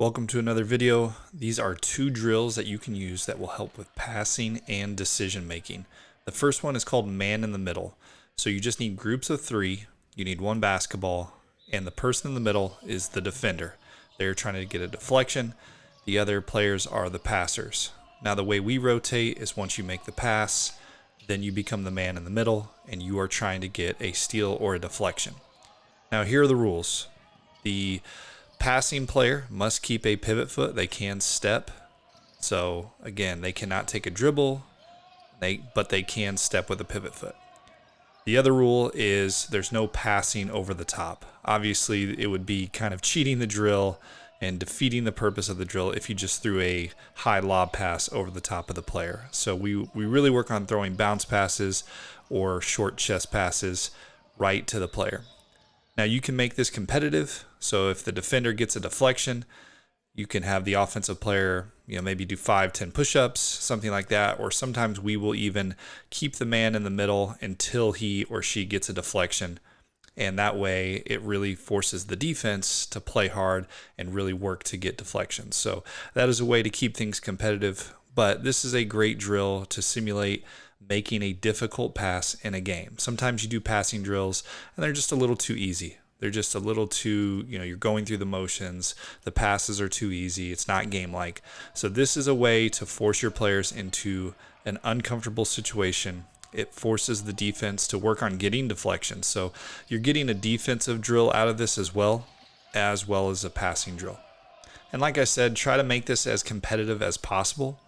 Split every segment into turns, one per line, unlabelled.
Welcome to another video. These are two drills that you can use that will help with passing and decision making. The first one is called man in the middle. So you just need groups of three. You need one basketball, and the person in the middle is the defender. They're trying to get a deflection. The other players are the passers. Now the way we rotate is once you make the pass, then you become the man in the middle and you are trying to get a steal or a deflection. Now here are the rules. The passing player must keep a pivot foot. They can step. So again, they cannot take a dribble, but they can step with a pivot foot. The other rule is there's no passing over the top. Obviously, it would be kind of cheating the drill and defeating the purpose of the drill if you just threw a high lob pass over the top of the player. So we really work on throwing bounce passes or short chest passes right to the player. Now you can make this competitive. So if the defender gets a deflection, you can have the offensive player, maybe do 5-10 push-ups, something like that. Or sometimes we will even keep the man in the middle until he or she gets a deflection. And that way it really forces the defense to play hard and really work to get deflections. So that is a way to keep things competitive. But this is a great drill to simulate making a difficult pass in a game. Sometimes you do passing drills and they're just a little too easy. They're just a little too, you're going through the motions. The passes are too easy. It's not game-like. So this is a way to force your players into an uncomfortable situation. It forces the defense to work on getting deflections. So you're getting a defensive drill out of this as well as a passing drill. And like I said, try to make this as competitive as possible.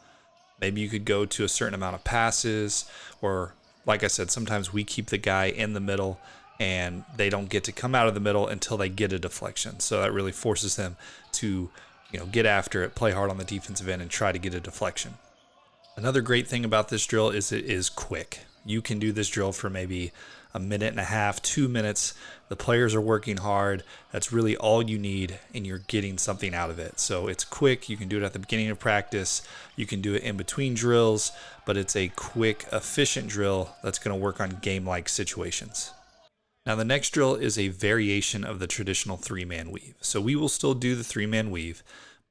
Maybe you could go to a certain amount of passes, or like I said, sometimes we keep the guy in the middle and they don't get to come out of the middle until they get a deflection. So that really forces them to, get after it, play hard on the defensive end and try to get a deflection. Another great thing about this drill is it is quick. You can do this drill for maybe a minute and a half, 2 minutes. The players are working hard. That's really all you need, and you're getting something out of it. So it's quick. You can do it at the beginning of practice. You can do it in between drills, but it's a quick, efficient drill that's going to work on game-like situations. Now the next drill is a variation of the traditional three-man weave. So we will still do the three-man weave,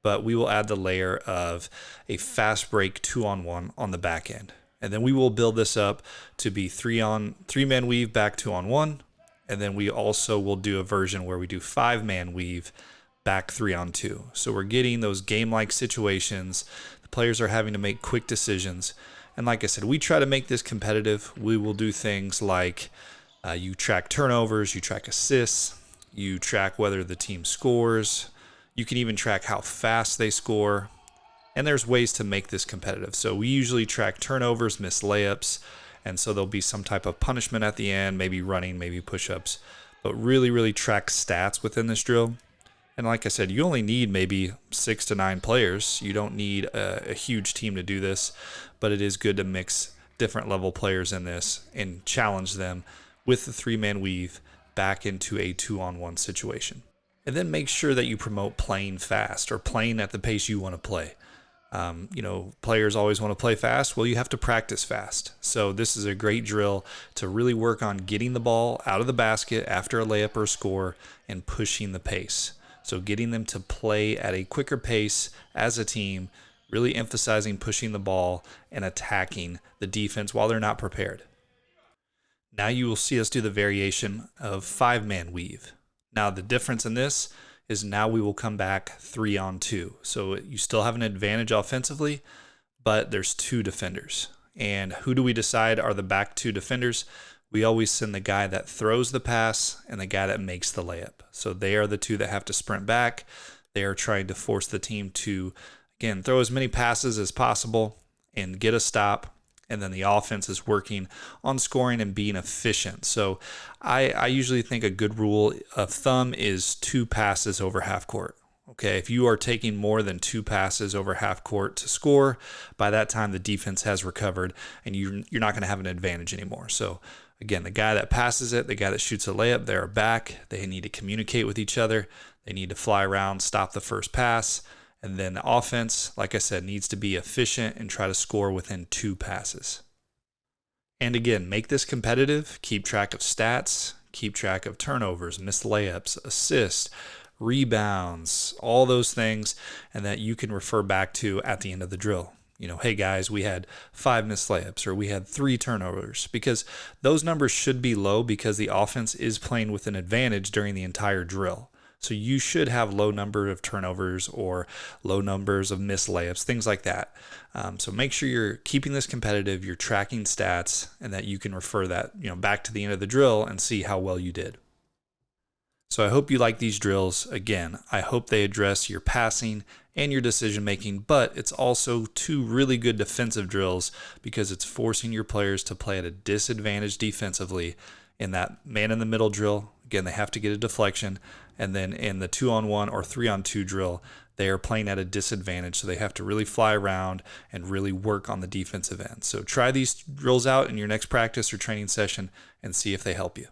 but we will add the layer of a fast break 2-on-1 on the back end. And then we will build this up to be three-man weave back 2-on-1. And then we also will do a version where we do 5-man weave back 3-on-2. So we're getting those game-like situations. The players are having to make quick decisions. And like I said, we try to make this competitive. We will do things like you track turnovers, you track assists, you track whether the team scores. You can even track how fast they score. And there's ways to make this competitive. So we usually track turnovers, missed layups, and so there'll be some type of punishment at the end, maybe running, maybe push-ups, but really track stats within this drill. And like I said, you only need maybe 6 to 9 players. You don't need a huge team to do this, but it is good to mix different level players in this and challenge them with the three-man weave back into a 2-on-1 situation. And then make sure that you promote playing fast or playing at the pace you want to play. Players always want to play fast. Well, you have to practice fast. So this is a great drill to really work on getting the ball out of the basket after a layup or score and pushing the pace. So getting them to play at a quicker pace as a team, really emphasizing pushing the ball and attacking the defense while they're not prepared. Now you will see us do the variation of 5-man weave. Now the difference in this is now we will come back 3-on-2. So you still have an advantage offensively, but there's 2 defenders. And who do we decide are the back 2 defenders? We always send the guy that throws the pass and the guy that makes the layup. So they are the 2 that have to sprint back. They are trying to force the team to, again, throw as many passes as possible and get a stop. And then the offense is working on scoring and being efficient. So I usually think a good rule of thumb is 2 passes over half court. Okay, if you are taking more than 2 passes over half court to score, by that time the defense has recovered and you're not going to have an advantage anymore. So again, the guy that passes it, the guy that shoots a layup, they're back. They need to communicate with each other. They need to fly around, stop the first pass. And then the offense, like I said, needs to be efficient and try to score within 2 passes. And again, make this competitive. Keep track of stats. Keep track of turnovers, missed layups, assists. rebounds, all those things, and that you can refer back to at the end of the drill. Hey guys, we had 5 missed layups or we had 3 turnovers, because those numbers should be low because the offense is playing with an advantage during the entire drill. So you should have low number of turnovers or low numbers of missed layups, things like that. So make sure you're keeping this competitive, you're tracking stats, and that you can refer that back to the end of the drill and see how well you did. So I hope you like these drills. Again, I hope they address your passing and your decision making, but it's also 2 really good defensive drills because it's forcing your players to play at a disadvantage defensively. In that man in the middle drill, again, they have to get a deflection. And then in the 2-on-1 or 3-on-2 drill, they are playing at a disadvantage. So they have to really fly around and really work on the defensive end. So try these drills out in your next practice or training session and see if they help you.